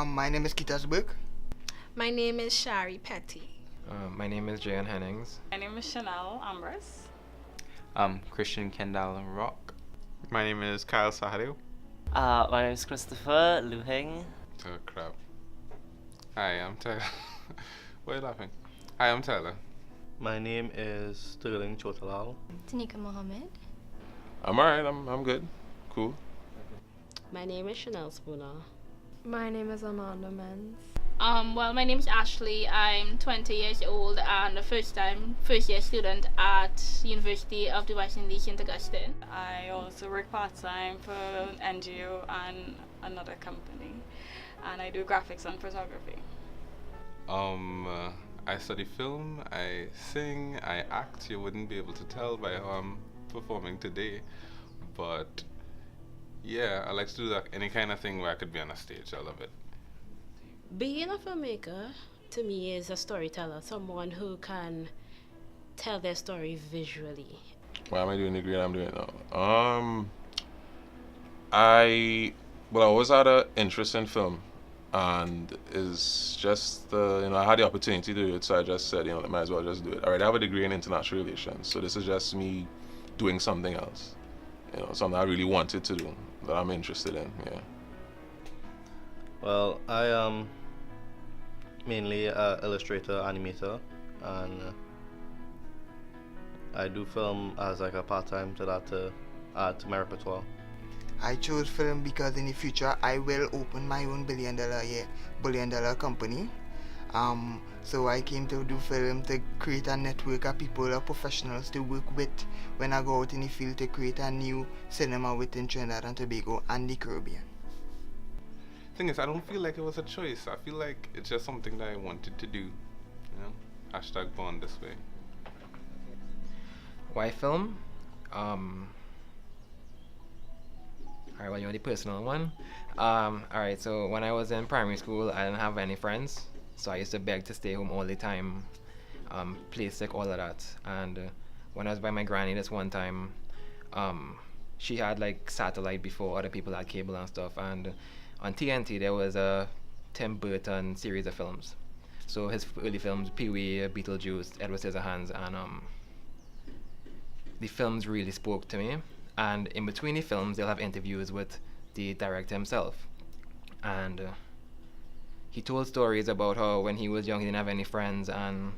My name is Kitas Burke. My name is Shari Petti. My name is Jayan Hennings. My name is Chanel Ambrose. Christian Kendall Rock. My name is Kyle Sahadu. My name is Christopher Luheng. Oh crap. Hi, I'm Tyler. Why are you laughing? Hi, I'm Tyler. My name is Sterling Chotalal. Tanika Mohammed. I'm alright, I'm good. Cool. My name is Chanel Spooner. My name is Amanda Mendes. Well, my name is Ashley. I'm 20 years old and a first year student at University of the West Indies in Augustine. I also work part-time for an NGO and another company, and I do graphics and photography. I study film, I sing, I act. You wouldn't be able to tell by how I'm performing today, but yeah, I like to do that, any kind of thing where I could be on a stage. I love it. Being a filmmaker, to me, is a storyteller, someone who can tell their story visually. Why am I doing the degree I'm doing now? I always had an interest in film, and it's just I had the opportunity to do it, so I just said, I might as well just do it. Alright, I have a degree in international relations, so this is just me doing something else, something I really wanted to do, that I'm interested in. Yeah. Well, I am mainly an illustrator, animator, and I do film as like a part-time to that to add to my repertoire. I chose film because in the future I will open my own billion-dollar company. So I came to do film to create a network of people or professionals to work with when I go out in the field to create a new cinema within Trinidad and Tobago and the Caribbean. Thing is, I don't feel like it was a choice. I feel like it's just something that I wanted to do. Hashtag born this way. Why film? Alright, well, you want the personal one? Alright, so when I was in primary school, I didn't have any friends, so I used to beg to stay home all the time, play sick, all of that. And when I was by my granny this one time, she had like satellite before other people had cable and stuff, and on TNT there was a Tim Burton series of films. So his early films, Pee-wee, Beetlejuice, Edward Scissorhands, and the films really spoke to me. And in between the films, they'll have interviews with the director himself. And he told stories about how when he was young he didn't have any friends, and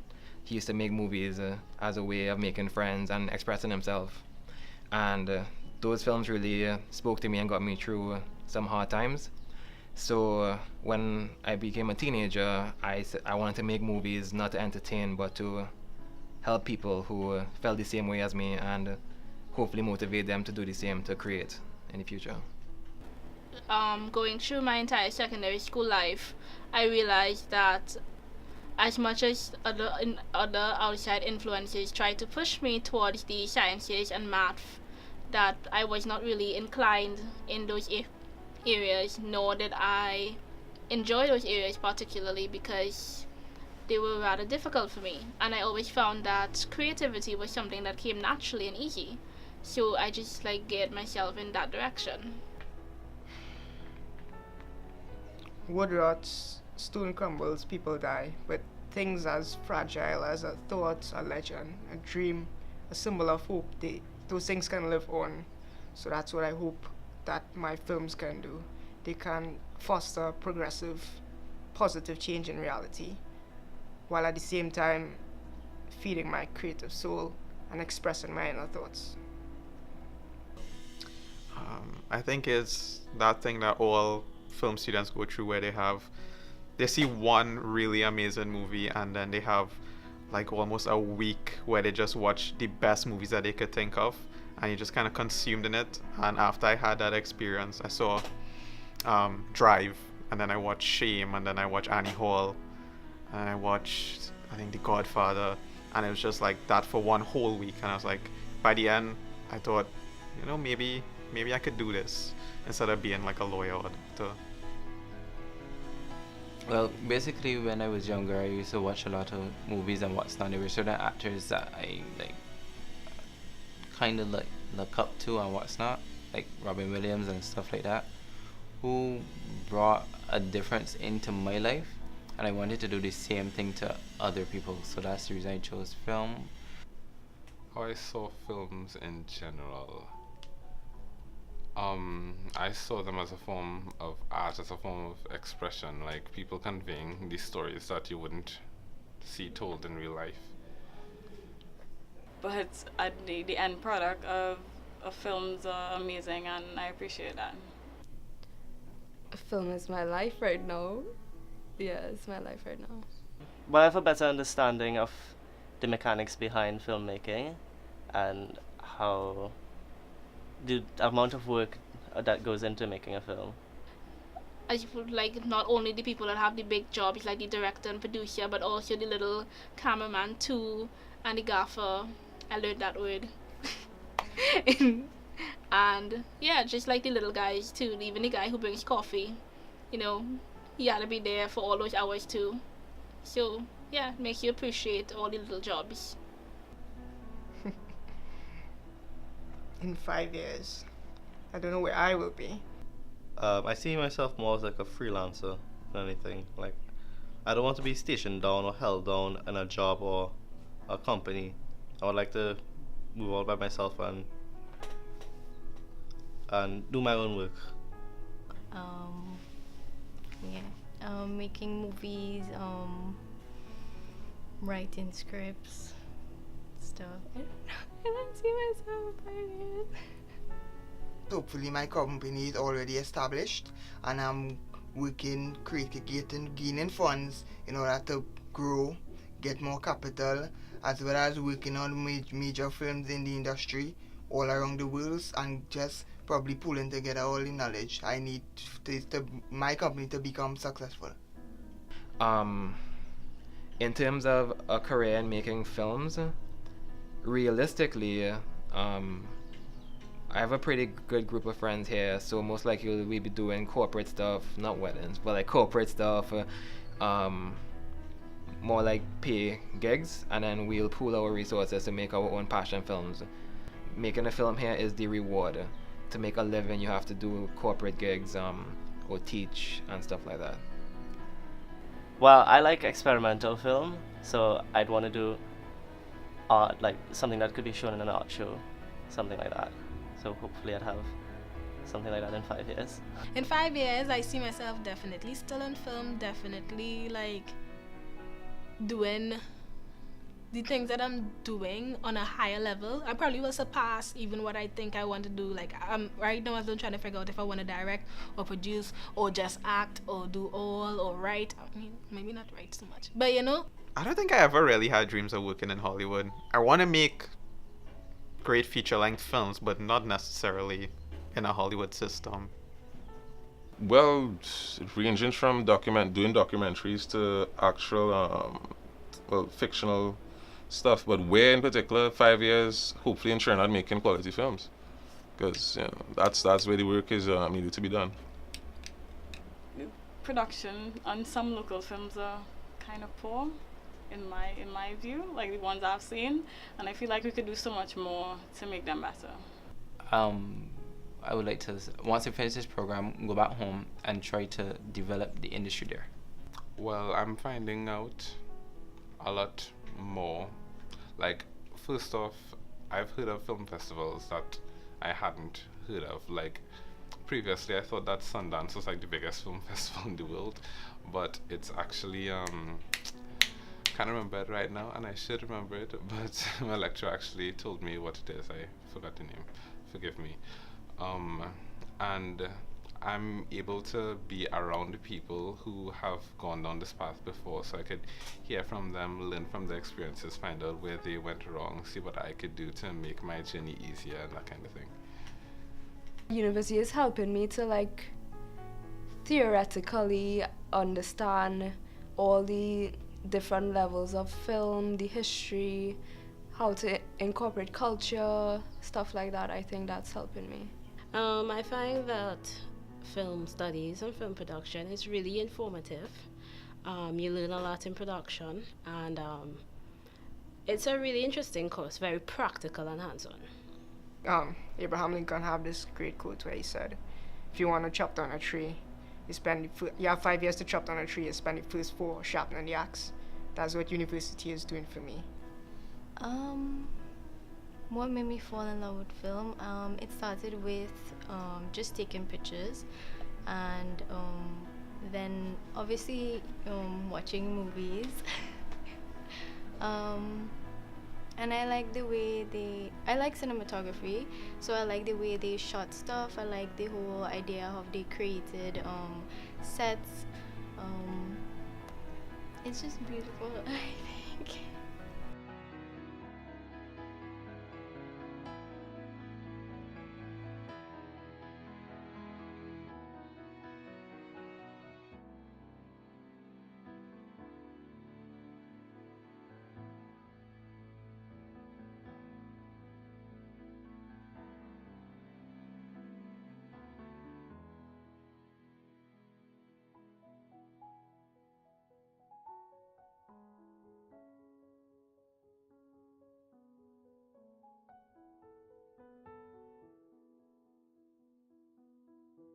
he used to make movies as a way of making friends and expressing himself. And those films really spoke to me and got me through some hard times. So when I became a teenager, I wanted to make movies not to entertain but to help people who felt the same way as me, and hopefully motivate them to do the same to create in the future. Going through my entire secondary school life, I realized that as much as other outside influences tried to push me towards the sciences and math, that I was not really inclined in those areas, nor did I enjoy those areas particularly because they were rather difficult for me. And I always found that creativity was something that came naturally and easy. So I just geared myself in that direction. Wood rots, stone crumbles, people die, but things as fragile as a thought, a legend, a dream, a symbol of hope, those things can live on. So that's what I hope that my films can do. They can foster progressive, positive change in reality, while at the same time feeding my creative soul and expressing my inner thoughts. I think it's that thing that all film students go through, where they see one really amazing movie and then they have almost a week where they just watch the best movies that they could think of, and you just kind of consumed in it. And after I had that experience, I saw Drive, and then I watched Shame, and then I watched Annie Hall, and I watched, I think, The Godfather, and it was just like that for one whole week. And I was like, by the end, I thought, maybe I could do this instead of being like a lawyer or a doctor. Well, basically, when I was younger, I used to watch a lot of movies and what's not. There were certain actors that I kind of look up to and what's not, like Robin Williams and stuff like that, who brought a difference into my life, and I wanted to do the same thing to other people. So that's the reason I chose film. How I saw films in general. I saw them as a form of art, as a form of expression, like people conveying these stories that you wouldn't see told in real life. But the end product of films are amazing, and I appreciate that. Film is my life right now. Yeah, it's my life right now. Well, I have a better understanding of the mechanics behind filmmaking and how the amount of work that goes into making a film. I would like not only the people that have the big jobs like the director and producer, but also the little cameraman too, and the gaffer. I learned that word. And yeah, just like the little guys too, even the guy who brings coffee, you know, he had to be there for all those hours too. So yeah, it makes you appreciate all the little jobs. In 5 years, I don't know where I will be. I see myself more as like a freelancer than anything. Like, I don't want to be stationed down or held down in a job or a company. I would like to move out by myself and do my own work. Making movies, writing scripts, stuff. I don't see myself in 5 years. Hopefully my company is already established and I'm working, gaining funds in order to grow, get more capital, as well as working on major films in the industry all around the world, and just probably pulling together all the knowledge I need my company to become successful. In terms of a career in making films, realistically, I have a pretty good group of friends here, so most likely we'll be doing corporate stuff, not weddings, but like corporate stuff, more like pay gigs, and then we'll pool our resources to make our own passion films. Making a film here is the reward. To make a living, you have to do corporate gigs, or teach and stuff like that. Well, I like experimental film, so I'd want to do art, like something that could be shown in an art show, something like that. So hopefully I'd have something like that in 5 years. In 5 years, I see myself definitely still in film, definitely like doing the things that I'm doing on a higher level. I probably will surpass even what I think I want to do. Like right now, I'm still trying to figure out if I want to direct or produce or just act or do all or write. I mean, maybe not write so much, but you know. I don't think I ever really had dreams of working in Hollywood. I want to make great feature-length films, but not necessarily in a Hollywood system. Well, ranging from doing documentaries to actual, fictional stuff. But where in particular, 5 years, hopefully in Trinidad making quality films, because that's where the work is needed to be done. Production on some local films are kind of poor, in my view, like the ones I've seen, and I feel like we could do so much more to make them better. I would like to, once I finish this program, go back home and try to develop the industry there. Well, I'm finding out a lot more. Like, first off, I've heard of film festivals that I hadn't heard of. Like, previously I thought that Sundance was like the biggest film festival in the world, but it's actually can't remember it right now, and I should remember it, but my lecturer actually told me what it is. I forgot the name, forgive me. And I'm able to be around people who have gone down this path before, so I could hear from them, learn from their experiences, find out where they went wrong, see what I could do to make my journey easier and that kind of thing. University is helping me to like theoretically understand all the different levels of film, the history, how to incorporate culture, stuff like that. I think that's helping me. I find that film studies and film production is really informative. You learn a lot in production, and it's a really interesting course, very practical and hands-on. Abraham Lincoln had this great quote where he said, if you want to chop down a tree, You have 5 years to chop down a tree. You spend the first 4 sharpening the axe. That's what university is doing for me. What made me fall in love with film? It started with just taking pictures, and then obviously watching movies. And I like the way I like cinematography, so I like the way they shot stuff. I like the whole idea of they created sets. It's just beautiful, I think.